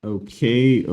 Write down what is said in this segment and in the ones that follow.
Okay.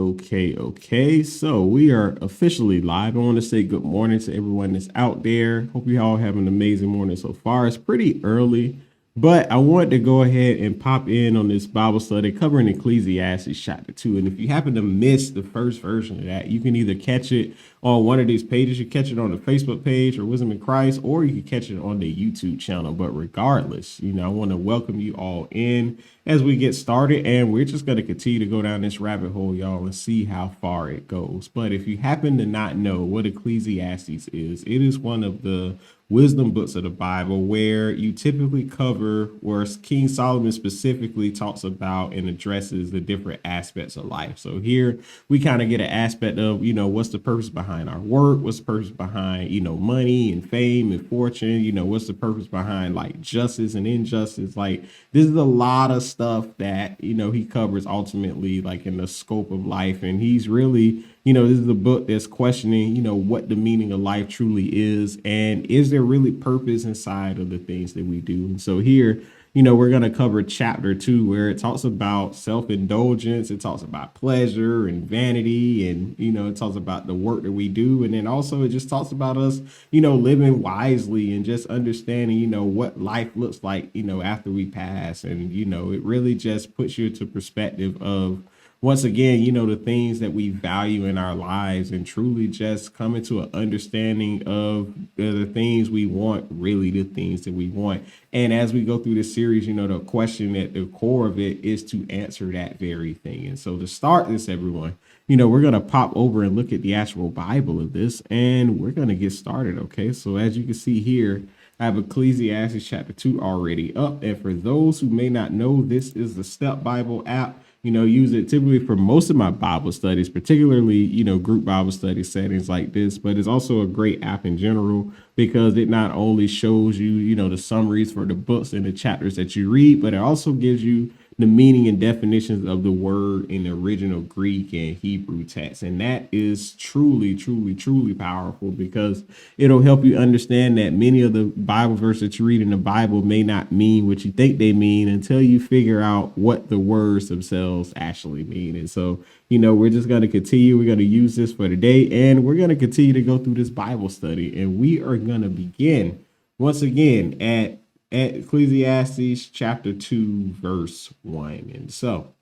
So we are officially live. I want to say good morning to everyone that's out there. Hope you all have an amazing morning so far. It's pretty early, but I wanted to go ahead and pop in on this Bible study covering Ecclesiastes chapter 2. And if you happen to miss the first version of that, you can either catch it on one of these pages. You catch it on the Facebook page or Wisdom in Christ, or you can catch it on the YouTube channel. But regardless, I want to welcome you all in as we get started, and we're just going to continue to go down this rabbit hole, y'all, and see how far it goes. But if you happen to not know what Ecclesiastes is, it is one of the wisdom books of the Bible where you typically cover where King Solomon specifically talks about and addresses the different aspects of life. So here we kind of get an aspect of, what's the purpose behind our work? What's the purpose behind, money and fame and fortune? What's the purpose behind like justice and injustice? Like this is a lot of stuff that, he covers ultimately like in the scope of life. And he's really, this is a book that's questioning, what the meaning of life truly is. And is there really purpose inside of the things that we do? And so here, we're going to cover chapter 2, where it talks about self-indulgence. It talks about pleasure and vanity. And, it talks about the work that we do. And then also it just talks about us, living wisely and just understanding, what life looks like, after we pass. And, it really just puts you into perspective of, once again, the things that we value in our lives and truly just coming to an understanding of the things we want, really the things that we want. And as we go through this series, the question at the core of it is to answer that very thing. And so to start this, everyone, we're going to pop over and look at the actual Bible of this, and we're going to get started. Okay. So as you can see here, I have Ecclesiastes chapter 2 already up. And for those who may not know, this is the Step Bible app. Use it typically for most of my Bible studies, particularly, group Bible study settings like this. But it's also a great app in general because it not only shows you, the summaries for the books and the chapters that you read, but it also gives you the meaning and definitions of the word in the original Greek and Hebrew text. And that is truly, truly, truly powerful because it'll help you understand that many of the Bible verses that you read in the Bible may not mean what you think they mean until you figure out what the words themselves actually mean. And so, we're just going to continue. We're going to use this for today, and we're going to continue to go through this Bible study. And we are going to begin once again at Ecclesiastes chapter 2, verse 1. And so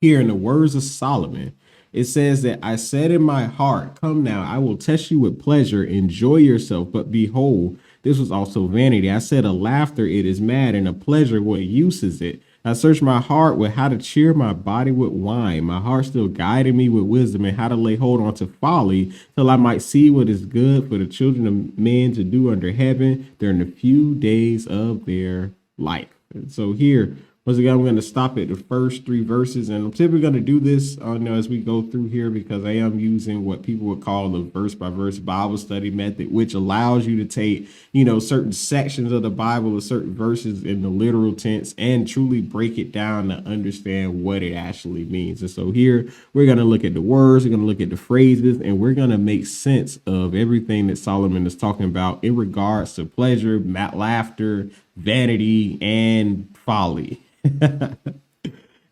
here in the words of Solomon, it says that I said in my heart, come now, I will test you with pleasure, enjoy yourself. But behold, this was also vanity. I said, a laughter, it is mad, and a pleasure, what use is it? I searched my heart with how to cheer my body with wine. My heart still guided me with wisdom and how to lay hold on to folly till I might see what is good for the children of men to do under heaven during the few days of their life. And so here, once again, I'm going to stop at the first 3 verses, and I'm typically going to do this as we go through here because I am using what people would call the verse by verse Bible study method, which allows you to take, certain sections of the Bible or certain verses in the literal tense and truly break it down to understand what it actually means. And so here we're going to look at the words, we're going to look at the phrases, and we're going to make sense of everything that Solomon is talking about in regards to pleasure, laughter, vanity, and folly.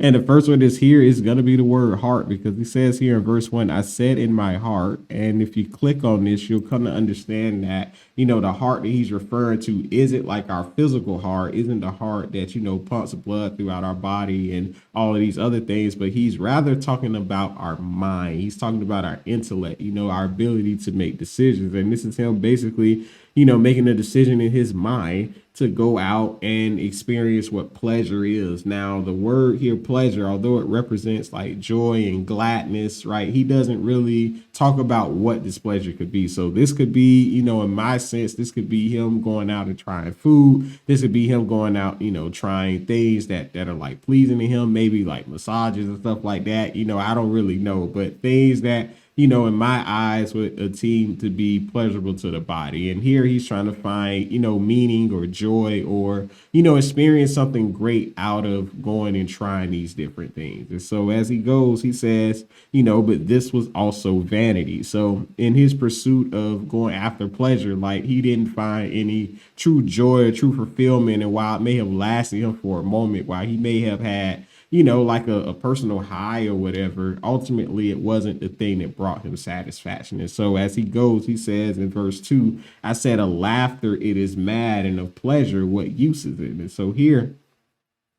And the first one is here is going to be the word heart, because he says here in verse 1, I said in my heart. And if you click on this, you'll come to understand that, the heart that he's referring to isn't like our physical heart, isn't the heart that, pumps blood throughout our body and all of these other things, but he's rather talking about our mind. He's talking about our intellect, our ability to make decisions. And this is him basically, making a decision in his mind to go out and experience what pleasure is. Now, the word here, pleasure, although it represents like joy and gladness, right? He doesn't really talk about what this pleasure could be. So this could be, in my sense, this could be him going out and trying food. This could be him going out, trying things that are like pleasing to him, maybe like massages and stuff like that. I don't really know, but things that, in my eyes, would seem to be pleasurable to the body. And here he's trying to find, meaning or joy or, experience something great out of going and trying these different things. And so as he goes, he says, but this was also vanity. So in his pursuit of going after pleasure, like he didn't find any true joy or true fulfillment. And while it may have lasted him for a moment, while he may have had, like a personal high or whatever, ultimately it wasn't the thing that brought him satisfaction. And so as he goes, he says in verse 2, I said, a laughter it is mad, and of pleasure what use is it? And so here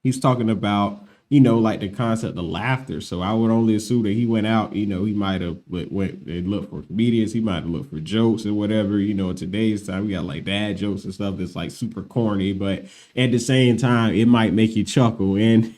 he's talking about, like the concept of laughter. So I would only assume that he went out, he might have went and looked for comedians. He might have looked for jokes or whatever. In today's time, we got like dad jokes and stuff that's like super corny, but at the same time, it might make you chuckle. And,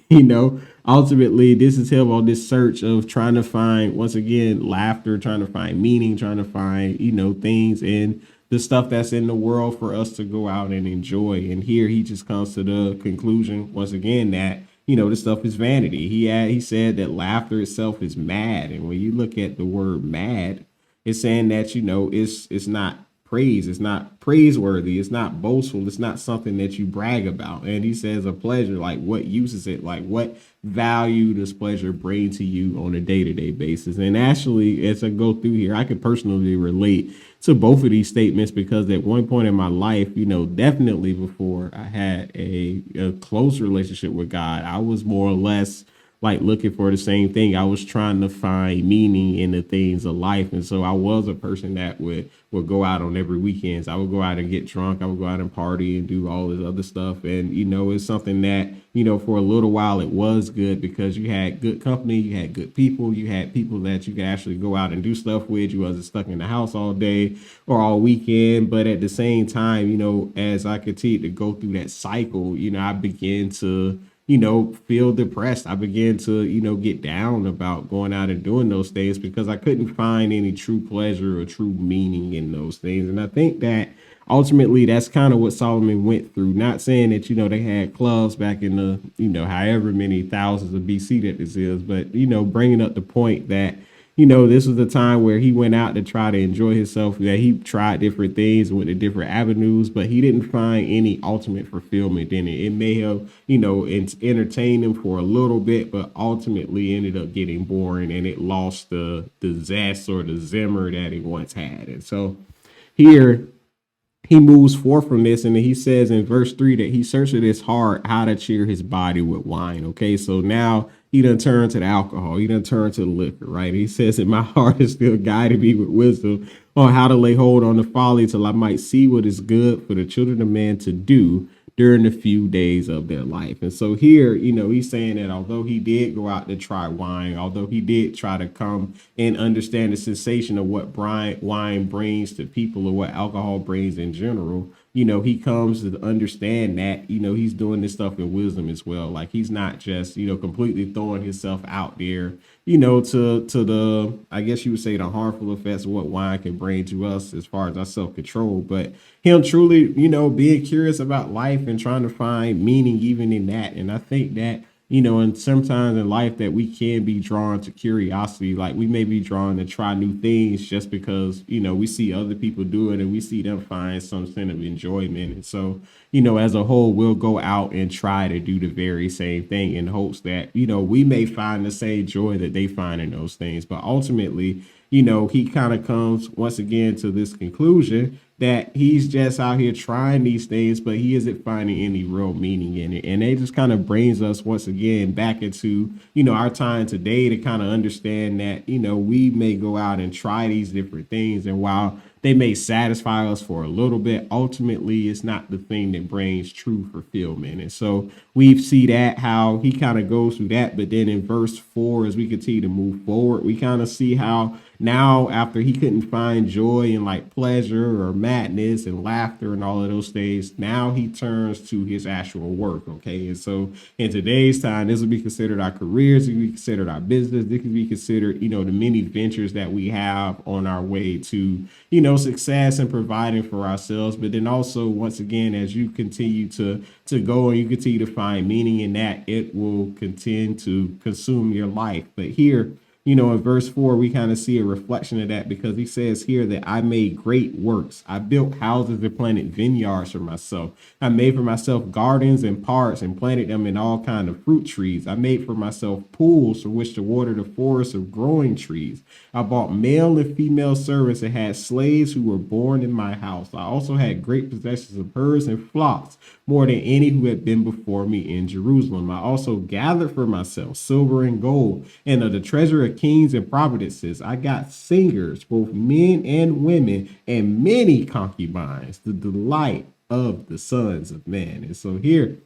ultimately, this is him on this search of trying to find, once again, laughter, trying to find meaning, trying to find, things in the stuff that's in the world for us to go out and enjoy. And here he just comes to the conclusion once again that this stuff is vanity. He said that laughter itself is mad, and when you look at the word mad, it's saying that it's not praise, it's not praiseworthy, it's not boastful, it's not something that you brag about. And he says a pleasure, like what use is it? Like what value does pleasure bring to you on a day-to-day basis? And actually, as I go through here, I can personally relate to both of these statements because at one point in my life, definitely before I had a close relationship with God, I was more or less like looking for the same thing. I was trying to find meaning in the things of life. And so I was a person that would go out on every weekends. I would go out and get drunk. I would go out and party and do all this other stuff. And, it's something that, for a little while it was good because you had good company, you had good people, you had people that you could actually go out and do stuff with. You wasn't stuck in the house all day or all weekend. But at the same time, as I continued to go through that cycle, I began to feel depressed. I began to, get down about going out and doing those things because I couldn't find any true pleasure or true meaning in those things. And I think that ultimately that's kind of what Solomon went through. Not saying that, they had clubs back in the, however many thousands of BC that this is, but, bringing up the point that, this was the time where he went out to try to enjoy himself, that he tried different things, went to different avenues, but he didn't find any ultimate fulfillment in it. It may have, entertained him for a little bit, but ultimately ended up getting boring and it lost the zest or the zimmer that it once had. And so here he moves forth from this, and he says in verse 3 that he searched his heart how to cheer his body with wine. Okay, so now he done turned to the alcohol, he done turned to the liquor, right? He says that my heart is still guiding me with wisdom on how to lay hold on the folly till I might see what is good for the children of man to do during the few days of their life. And so here, he's saying that although he did go out to try wine, although he did try to come and understand the sensation of what wine brings to people or what alcohol brings in general, he comes to understand that, he's doing this stuff in wisdom as well. Like he's not just, completely throwing himself out there, to the, I guess you would say, the harmful effects of what wine can bring to us as far as our self-control, but him truly, being curious about life and trying to find meaning even in that. And I think that, and sometimes in life that we can be drawn to curiosity, like we may be drawn to try new things just because, we see other people do it and we see them find some sense of enjoyment. And so, as a whole, we'll go out and try to do the very same thing in hopes that, we may find the same joy that they find in those things. But ultimately, he kind of comes once again to this conclusion that he's just out here trying these things, but he isn't finding any real meaning in it. And it just kind of brings us once again back into, our time today to kind of understand that, we may go out and try these different things. And while they may satisfy us for a little bit, ultimately it's not the thing that brings true fulfillment. And so we see that how he kind of goes through that. But then in verse 4, as we continue to move forward, we kind of see how now after he couldn't find joy and like pleasure or madness and laughter and all of those things, now he turns to his actual work. Okay. And so in today's time, this would be considered our careers, it would be considered our business, this could be considered, the many ventures that we have on our way to, success and providing for ourselves. But then also, once again, as you continue to go and you continue to find meaning in that, it will continue to consume your life. But here, in verse 4, we kind of see a reflection of that because he says here that I made great works. I built houses and planted vineyards for myself. I made for myself gardens and parks and planted them in all kind of fruit trees. I made for myself pools for which to water the forests of growing trees. I bought male and female servants and had slaves who were born in my house. I also had great possessions of herds and flocks, more than any who had been before me in Jerusalem. I also gathered for myself silver and gold, and of the treasure of kings and prophetesses. I got singers, both men and women, and many concubines, the delight of the sons of men. And so here,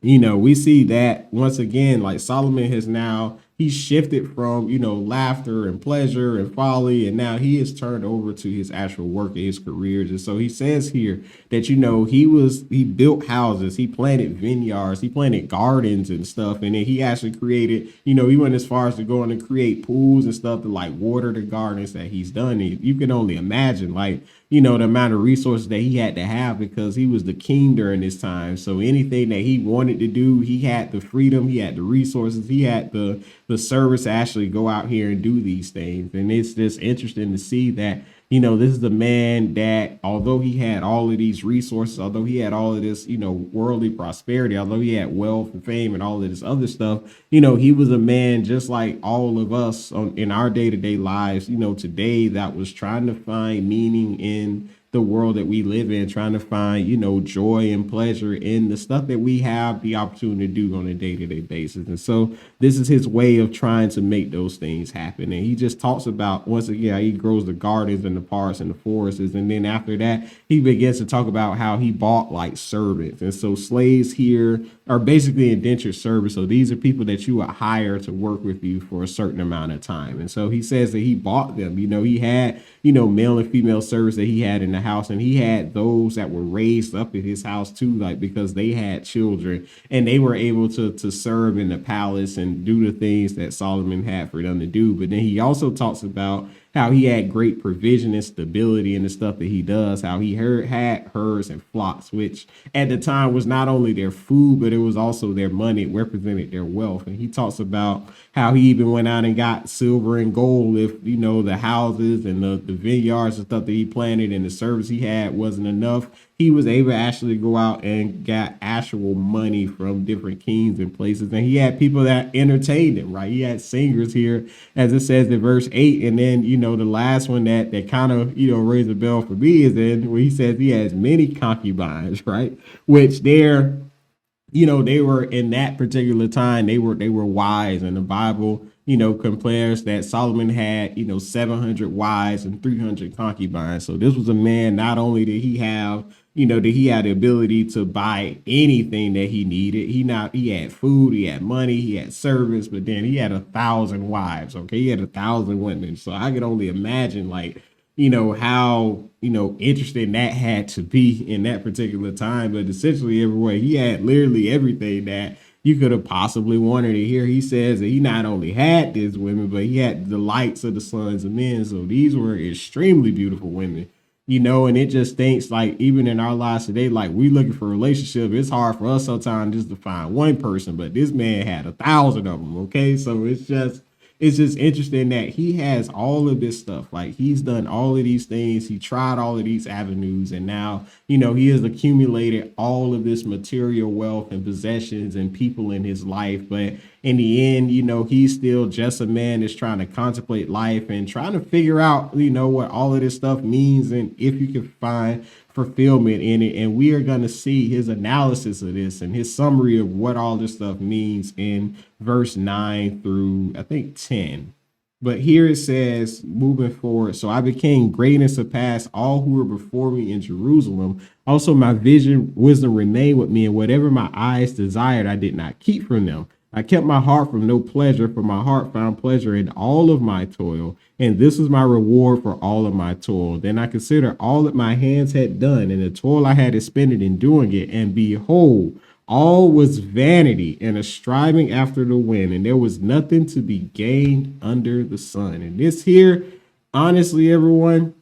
we see that once again, like Solomon has now, he shifted from, laughter and pleasure and folly, and now he is turned over to his actual work and his careers. And so he says here that, he built houses, he planted vineyards, he planted gardens and stuff. And then he actually created, he went as far as to go in and create pools and stuff to like water the gardens that he's done. And you can only imagine, like, the amount of resources that he had to have because he was the king during this time. So anything that he wanted to do, he had the freedom, he had the resources, he had the service to actually go out here and do these things. And it's just interesting to see that, this is the man that, although he had all of these resources, although he had all of this, worldly prosperity, although he had wealth and fame and all of this other stuff, he was a man just like all of us in our day-to-day lives, today, that was trying to find meaning in the world that we live in, trying to find, joy and pleasure in the stuff that we have the opportunity to do on a day-to-day basis. And so this is his way of trying to make those things happen. And he just talks about, once again, how he grows the gardens and the parks and the forests. And then after that, he begins to talk about how he bought like servants. And so slaves here are basically indentured servants. So these are people that you would hire to work with you for a certain amount of time. And so he says that he bought them. He had, male and female servants that he had in the house, and he had those that were raised up in his house too, like because they had children and they were able to serve in the palace and do the things that Solomon had for them to do. But then he also talks about how he had great provision and stability in the stuff that he does, how he had herds and flocks, which at the time was not only their food, but it was also their money. It represented their wealth. And he talks about how he even went out and got silver and gold if, the houses and the vineyards and stuff that he planted and the service he had wasn't enough. He was able to actually go out and got actual money from different kings and places. And he had people that entertained him, right? He had singers here, as it says in verse 8. And then, the last one that kind of, raised a bell for me is in where he says he has many concubines, right? Which they were in that particular time, they were wise. And the Bible, compares that Solomon had, 700 wives and 300 concubines. So this was a man, not only did he have, that he had the ability to buy anything that he needed. He had food, he had money, he had servants, but then he had 1,000 wives. Okay. He had 1,000 women. So I could only imagine like, how, interesting that had to be in that particular time. But essentially everywhere he had literally everything that you could have possibly wanted to hear. He says that he not only had these women, but he had the lights of the sons of men. So these were extremely beautiful women, and it just thinks like even in our lives today, like we looking for a relationship, it's hard for us sometimes just to find one person, but this man had 1,000 of them. Okay. So it's just interesting that he has all of this stuff. Like he's done all of these things. He tried all of these avenues. And now, he has accumulated all of this material wealth and possessions and people in his life. But in the end, he's still just a man that's trying to contemplate life and trying to figure out, what all of this stuff means and if you can find fulfillment in it. And we are going to see his analysis of this and his summary of what all this stuff means in verse 9 through I think 10. But here it says, moving forward, so I became great and surpassed all who were before me in Jerusalem. Also, my wisdom remained with me, and whatever my eyes desired, I did not keep from them. I kept my heart from no pleasure, for my heart found pleasure in all of my toil, and this was my reward for all of my toil. Then I considered all that my hands had done, and the toil I had expended in doing it, and behold, all was vanity and a striving after the wind, and there was nothing to be gained under the sun. And this here, honestly, everyone,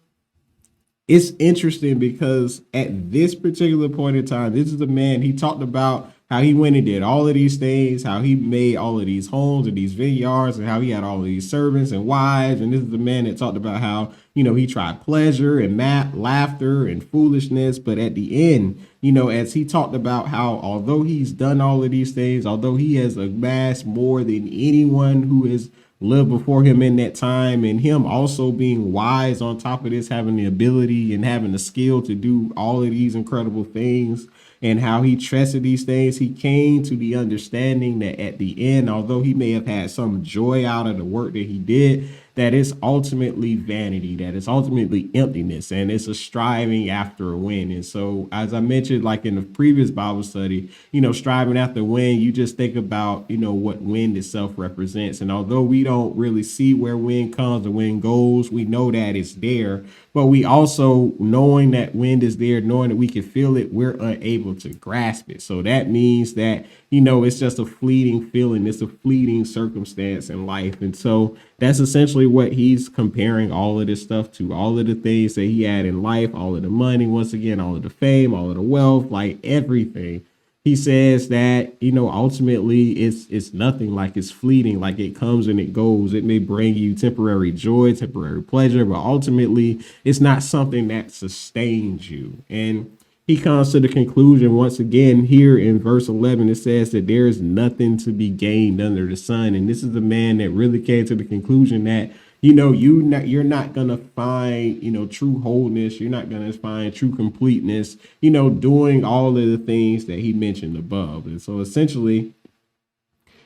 it's interesting because at this particular point in time, this is the man, he talked about how he went and did all of these things, how he made all of these homes and these vineyards, and how he had all of these servants and wives. And this is the man that talked about how, he tried pleasure and laughter and foolishness. But at the end, as he talked about how, although he's done all of these things, although he has amassed more than anyone who has lived before him in that time, and him also being wise on top of this, having the ability and having the skill to do all of these incredible things, and how he trusted these things, he came to the understanding that at the end, although he may have had some joy out of the work that he did, that it's ultimately vanity, that it's ultimately emptiness, and it's a striving after a win. And so, as I mentioned, like in the previous Bible study, striving after a win, you just think about, what wind itself represents. And although we don't really see where wind comes and wind goes, we know that it's there. But we also, knowing that wind is there, knowing that we can feel it, we're unable to grasp it. So that means that, it's just a fleeting feeling. It's a fleeting circumstance in life. And so that's essentially what he's comparing all of this stuff to, all of the things that he had in life, all of the money, once again, all of the fame, all of the wealth, like everything. He says that, ultimately it's nothing, like it's fleeting, like it comes and it goes. It may bring you temporary joy, temporary pleasure, but ultimately it's not something that sustains you. And he comes to the conclusion once again here in verse 11. It says that there is nothing to be gained under the sun. And this is the man that really came to the conclusion that, you're not going to find, true wholeness. You're not going to find true completeness, doing all of the things that he mentioned above. And so essentially,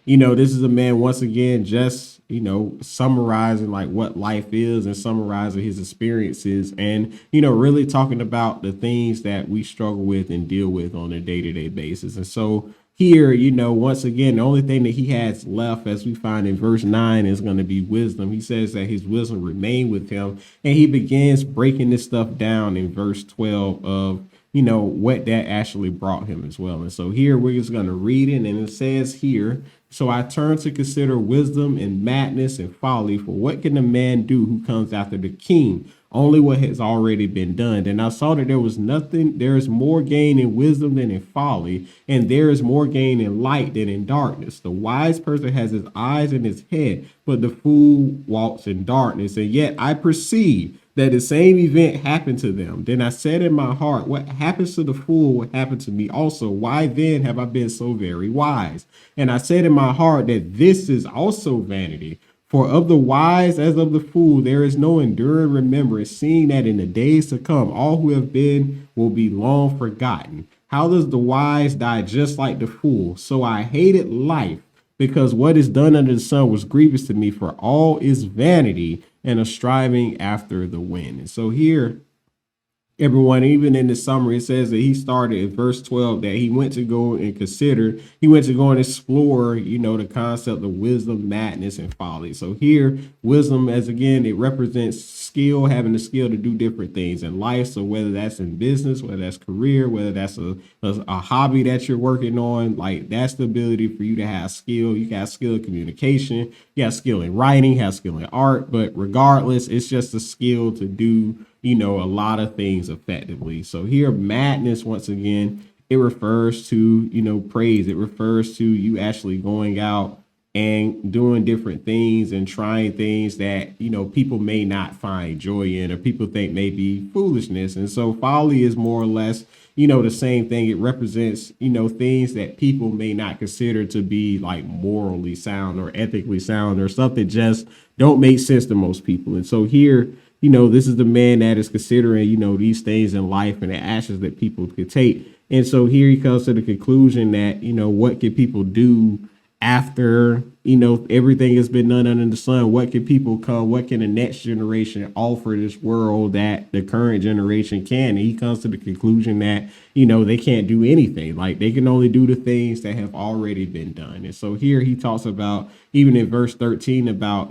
this is a man once again just, summarizing like what life is and summarizing his experiences and, really talking about the things that we struggle with and deal with on a day-to-day basis. And so here, once again, the only thing that he has left, as we find in verse 9, is going to be wisdom. He says that his wisdom remained with him, and he begins breaking this stuff down in verse 12 of, what that actually brought him as well. And so here we're just going to read it, and it says here, so I turn to consider wisdom and madness and folly, for what can a man do who comes after the king? Only what has already been done. And I saw that there is more gain in wisdom than in folly, and there is more gain in light than in darkness. The wise person has his eyes in his head, but the fool walks in darkness. And yet I perceive that the same event happened to them. Then I said in my heart, what happens to the fool will happen to me also. Why then have I been so very wise? And I said in my heart that this is also vanity. For of the wise as of the fool, there is no enduring remembrance, seeing that in the days to come, all who have been will be long forgotten. How does the wise die just like the fool? So I hated life, because what is done under the sun was grievous to me, for all is vanity and a striving after the wind. And so here, everyone, even in the summary, it says that he started in verse 12 that he went to go and consider, he went to go and explore, the concept of wisdom, madness, and folly. So here, wisdom, as again, it represents skill, having the skill to do different things in life. So whether that's in business, whether that's career, whether that's a hobby that you're working on, like that's the ability for you to have skill. You got skill in communication, you got skill in writing, you have skill in art, but regardless, it's just a skill to do a lot of things effectively. So here, madness, once again, it refers to, praise. It refers to you actually going out and doing different things and trying things that, people may not find joy in or people think may be foolishness. And so folly is more or less, the same thing. It represents, things that people may not consider to be like morally sound or ethically sound or something just don't make sense to most people. And so here, this is the man that is considering, these things in life and the actions that people could take. And so here he comes to the conclusion that, what can people do after, everything has been done under the sun? What can people come? What can the next generation offer this world that the current generation can? And he comes to the conclusion that, they can't do anything. Like they can only do the things that have already been done. And so here he talks about, even in verse 13, about,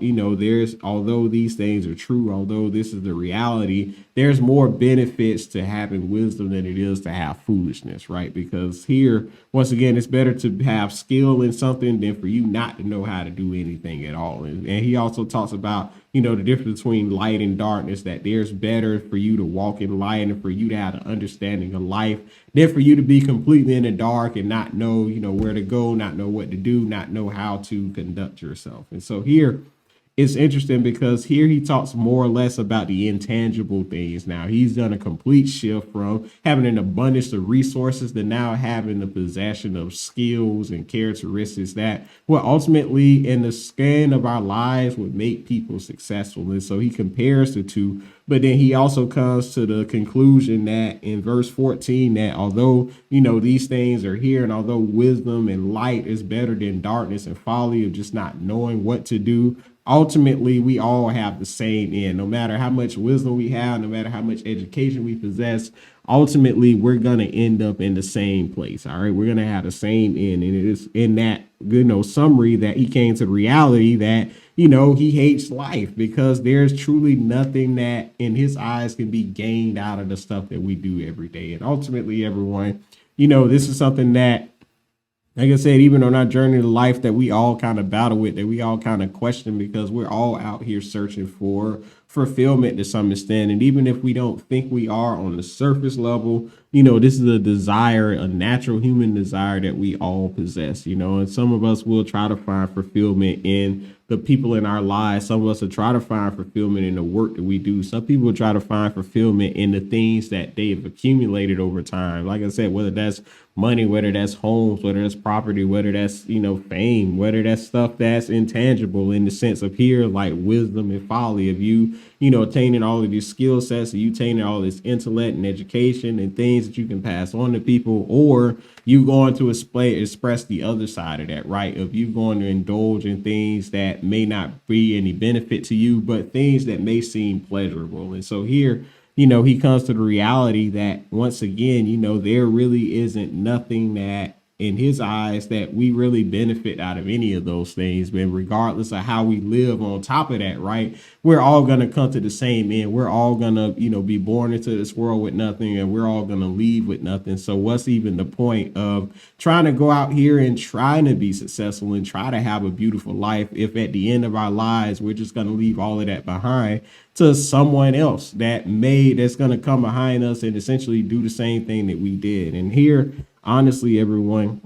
although these things are true, although this is the reality, there's more benefits to having wisdom than it is to have foolishness, right? Because here, once again, it's better to have skill in something than for you not to know know how to do anything at all. And he also talks about, the difference between light and darkness, that there's better for you to walk in light and for you to have an understanding of life than for you to be completely in the dark and not know, where to go, not know what to do, not know how to conduct yourself. And so here, it's interesting because here he talks more or less about the intangible things. Now he's done a complete shift from having an abundance of resources to now having the possession of skills and characteristics that will ultimately in the span of our lives would make people successful. And so he compares the two, but then he also comes to the conclusion that in verse 14, that although, these things are here, and although wisdom and light is better than darkness and folly of just not knowing what to do, ultimately we all have the same end. No matter how much wisdom we have, no matter how much education we possess, ultimately we're going to end up in the same place. All right, we're going to have the same end. And it is in that summary that he came to the reality that he hates life, because there's truly nothing that in his eyes can be gained out of the stuff that we do every day. And ultimately, everyone, this is something that, like I said, even on our journey to life, that we all kind of battle with, that we all kind of question, because we're all out here searching for fulfillment to some extent. And even if we don't think we are on the surface level, this is a desire, a natural human desire that we all possess, and some of us will try to find fulfillment in the people in our lives. Some of us will try to find fulfillment in the work that we do. Some people will try to find fulfillment in the things that they've accumulated over time. Like I said, whether that's money, whether that's homes, whether that's property, whether that's, fame, whether that's stuff that's intangible in the sense of here, like wisdom and folly of you, attaining all of these skill sets, and you attaining all this intellect and education and things that you can pass on to people, or you going to express the other side of that, right? Of you going to indulge in things that may not be any benefit to you, but things that may seem pleasurable. And so here, he comes to the reality that once again, there really isn't nothing that in his eyes that we really benefit out of any of those things. But regardless of how we live on top of that, right, we're all going to come to the same end. We're all going to, be born into this world with nothing, and we're all going to leave with nothing. So what's even the point of trying to go out here and trying to be successful and try to have a beautiful life if at the end of our lives, we're just going to leave all of that behind to someone else that's going to come behind us and essentially do the same thing that we did. And here, honestly, everyone,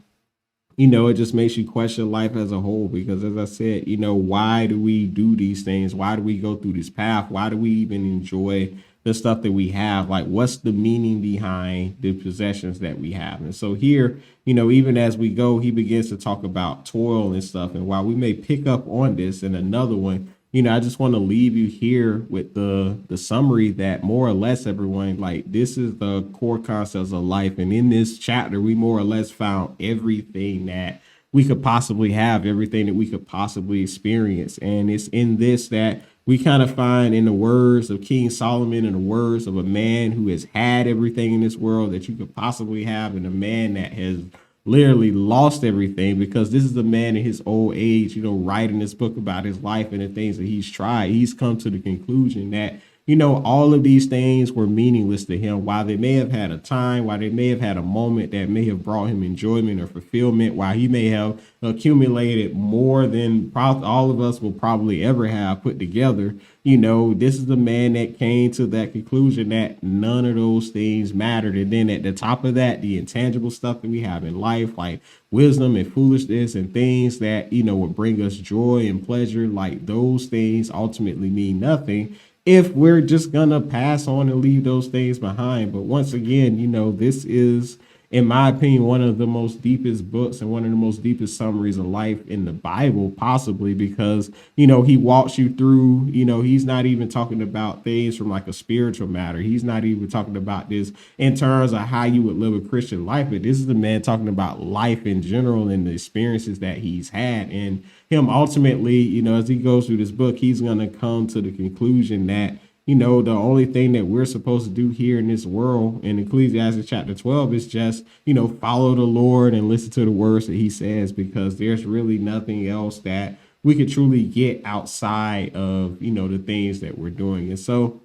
it just makes you question life as a whole, because as I said, why do we do these things? Why do we go through this path? Why do we even enjoy the stuff that we have? Like, what's the meaning behind the possessions that we have? And so here, even as we go, he begins to talk about toil and stuff. And while we may pick up on this in another one, I just want to leave you here with the summary that more or less, everyone, like, this is the core concepts of life. And in this chapter, we more or less found everything that we could possibly have, everything that we could possibly experience. And it's in this that we kind of find, in the words of King Solomon, in the words of a man who has had everything in this world that you could possibly have, and a man that has literally lost everything, because this is a man in his old age, writing this book about his life and the things that he's tried. He's come to the conclusion that, all of these things were meaningless to him. While they may have had a time, while they may have had a moment that may have brought him enjoyment or fulfillment, while he may have accumulated more than all of us will probably ever have put together, this is the man that came to that conclusion that none of those things mattered. And then at the top of that, the intangible stuff that we have in life, like wisdom and foolishness and things that, would bring us joy and pleasure, like those things ultimately mean nothing if we're just gonna pass on and leave those things behind. But once again, this is, in my opinion, one of the most deepest books and one of the most deepest summaries of life in the Bible, possibly, because, he walks you through, he's not even talking about things from like a spiritual matter. He's not even talking about this in terms of how you would live a Christian life, but this is the man talking about life in general and the experiences that he's had. And him ultimately, as he goes through this book, he's going to come to the conclusion that, the only thing that we're supposed to do here in this world in Ecclesiastes chapter 12 is just, follow the Lord and listen to the words that he says, because there's really nothing else that we could truly get outside of, the things that we're doing. And so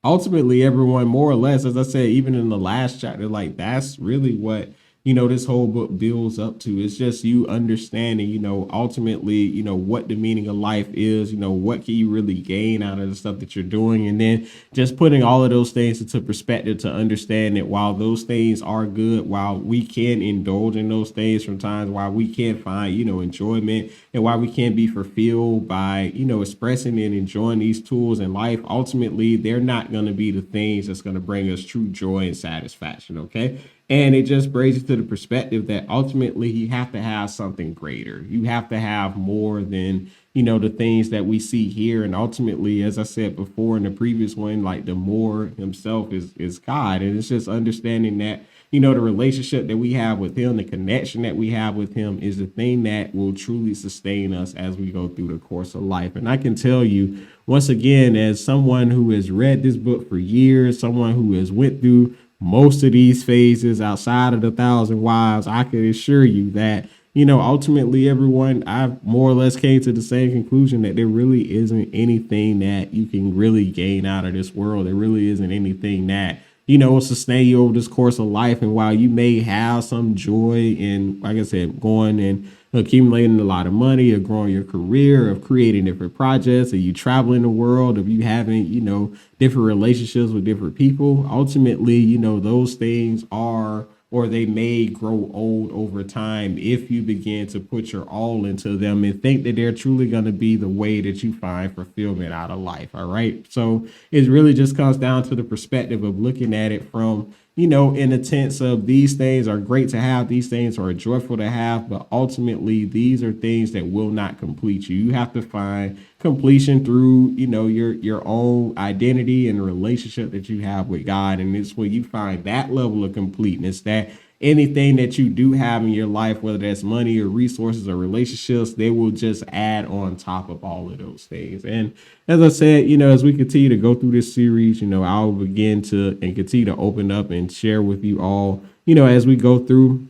ultimately, everyone, more or less, as I said, even in the last chapter, like, that's really what, this whole book builds up to. It's just you understanding, ultimately, what the meaning of life is, what can you really gain out of the stuff that you're doing. And then just putting all of those things into perspective to understand that while those things are good, while we can indulge in those things from times, while we can find, enjoyment, and why we can't be fulfilled by, expressing and enjoying these tools in life, ultimately, they're not going to be the things that's going to bring us true joy and satisfaction. Okay. And it just brings you to the perspective that ultimately you have to have something greater. You have to have more than, the things that we see here. And ultimately, as I said before in the previous one, like the more himself is God. And it's just understanding that, the relationship that we have with him, the connection that we have with him is the thing that will truly sustain us as we go through the course of life. And I can tell you, once again, as someone who has read this book for years, someone who has went through most of these phases outside of the Thousand Wives, I can assure you that, ultimately, everyone, I've more or less came to the same conclusion that there really isn't anything that you can really gain out of this world. There really isn't anything that, will sustain you over this course of life. And while you may have some joy in, like I said, going and accumulating a lot of money or growing your career, of creating different projects, or you traveling the world, of you having, different relationships with different people, ultimately, those things are, or they may grow old over time if you begin to put your all into them and think that they're truly going to be the way that you find fulfillment out of life. All right. So it really just comes down to the perspective of looking at it from, in the sense of these things are great to have, these things are joyful to have, but ultimately these are things that will not complete you. You have to find completion through, your own identity and the relationship that you have with God. And it's when you find that level of completeness that anything that you do have in your life, whether that's money or resources or relationships, they will just add on top of all of those things. And as I said, as we continue to go through this series, I'll begin to and continue to open up and share with you all, as we go through,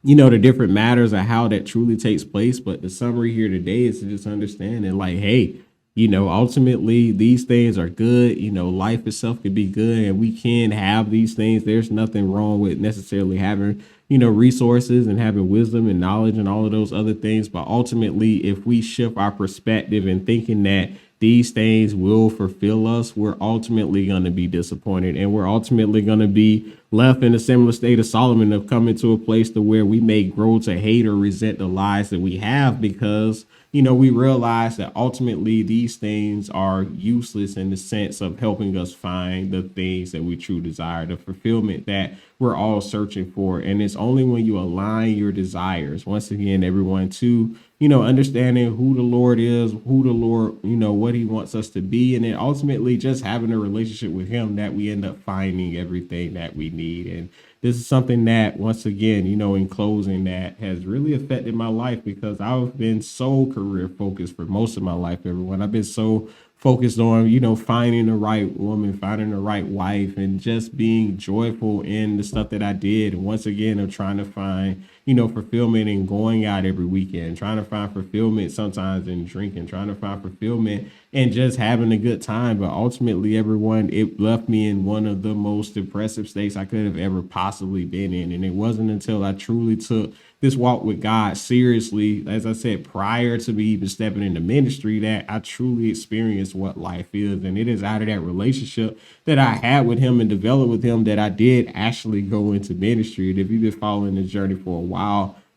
the different matters of how that truly takes place. But the summary here today is to just understand that, like, hey, ultimately these things are good. Life itself can be good and we can have these things. There's nothing wrong with necessarily having, resources and having wisdom and knowledge and all of those other things. But ultimately, if we shift our perspective and thinking that these things will fulfill us, we're ultimately going to be disappointed, and we're ultimately going to be left in a similar state of Solomon, of coming to a place to where we may grow to hate or resent the lives that we have because, we realize that ultimately these things are useless in the sense of helping us find the things that we truly desire, the fulfillment that we're all searching for. And it's only when you align your desires, once again, everyone, to, understanding who the Lord is, who the Lord, what he wants us to be, and then ultimately just having a relationship with him, that we end up finding everything that we need. And this is something that, once again, in closing, that has really affected my life because I've been so career focused for most of my life, everyone. I've been so focused on, finding the right woman, finding the right wife, and just being joyful in the stuff that I did. And once again, I'm trying to find, fulfillment in going out every weekend, trying to find fulfillment sometimes in drinking, trying to find fulfillment and just having a good time. But ultimately, everyone, it left me in one of the most depressive states I could have ever possibly been in. And it wasn't until I truly took this walk with God seriously, as I said, prior to me even stepping into ministry, that I truly experienced what life is. And it is out of that relationship that I had with him and developed with him that I did actually go into ministry. And if you've been following this journey for a while,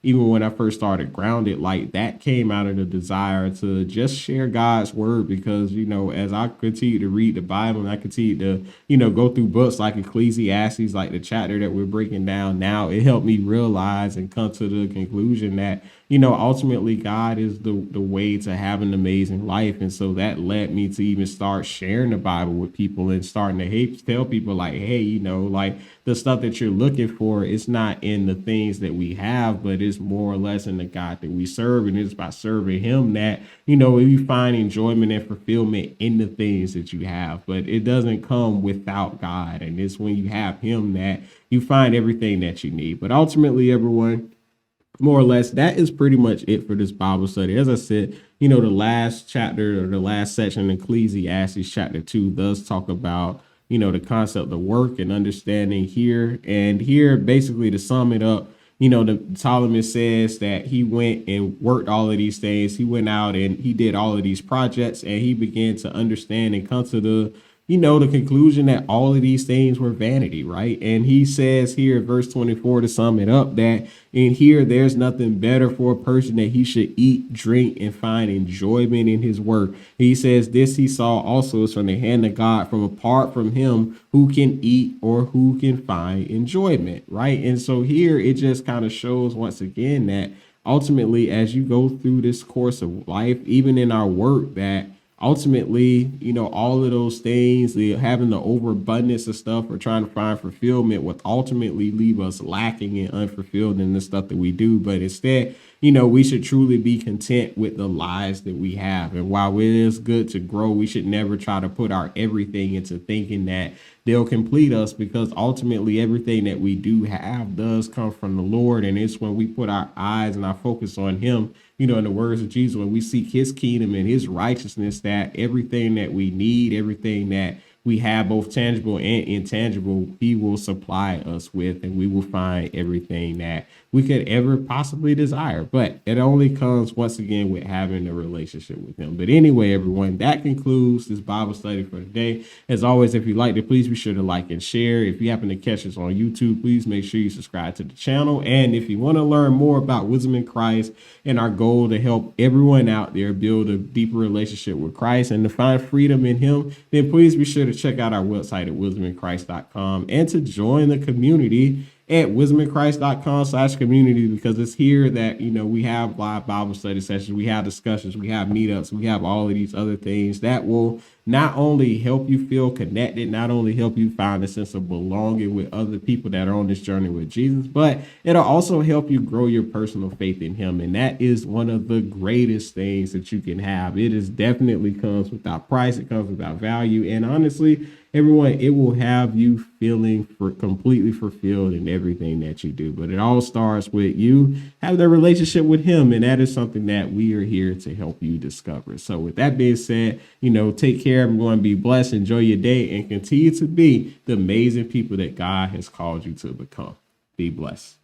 even when I first started Grounded, like that came out of the desire to just share God's word because, as I continue to read the Bible and I continue to, go through books like Ecclesiastes, like the chapter that we're breaking down now, it helped me realize and come to the conclusion that, ultimately God is the way to have an amazing life. And so that led me to even start sharing the Bible with people and starting to tell people like, hey, like the stuff that you're looking for, it's not in the things that we have, but it's more or less in the God that we serve. And it's by serving him that, you find enjoyment and fulfillment in the things that you have, but it doesn't come without God. And it's when you have him that you find everything that you need. But ultimately, everyone, more or less, that is pretty much it for this Bible study. As I said, the last chapter or the last section in Ecclesiastes chapter 2 does talk about, the concept of work and understanding here. And here, basically, to sum it up, Solomon says that he went and worked all of these things. He went out and he did all of these projects, and he began to understand and come to the conclusion that all of these things were vanity, right? And he says here, verse 24, to sum it up, that in here there's nothing better for a person that he should eat, drink, and find enjoyment in his work. He says this he saw also is from the hand of God. From apart from him, who can eat or who can find enjoyment, right? And so here it just kind of shows once again that ultimately, as you go through this course of life, even in our work, that ultimately, all of those things, having the overabundance of stuff or trying to find fulfillment would ultimately leave us lacking and unfulfilled in the stuff that we do. But instead, we should truly be content with the lives that we have. And while it is good to grow, we should never try to put our everything into thinking that they'll complete us, because ultimately everything that we do have does come from the Lord. And it's when we put our eyes and our focus on him, in the words of Jesus, when we seek his kingdom and his righteousness, that everything that we need, everything that we have, both tangible and intangible, he will supply us with, and we will find everything that we could ever possibly desire. But it only comes once again with having a relationship with him. But anyway, everyone, that concludes this Bible study for today. As always, if you liked it, please be sure to like and share. If you happen to catch us on YouTube, please make sure you subscribe to the channel. And if you want to learn more about Wisdom in Christ and our goal to help everyone out there build a deeper relationship with Christ and to find freedom in him, then please be sure to check out our website at wisdominchrist.com and to join the community at wisdominchrist.com/community, because it's here that, we have live Bible study sessions, we have discussions, we have meetups, we have all of these other things that will not only help you feel connected, not only help you find a sense of belonging with other people that are on this journey with Jesus, but it'll also help you grow your personal faith in him. And that is one of the greatest things that you can have. It is definitely comes without price. It comes without value. And honestly, everyone, it will have you feeling completely fulfilled in everything that you do. But it all starts with you have that relationship with him. And that is something that we are here to help you discover. So with that being said, take care, everyone. Be blessed. Enjoy your day and continue to be the amazing people that God has called you to become. Be blessed.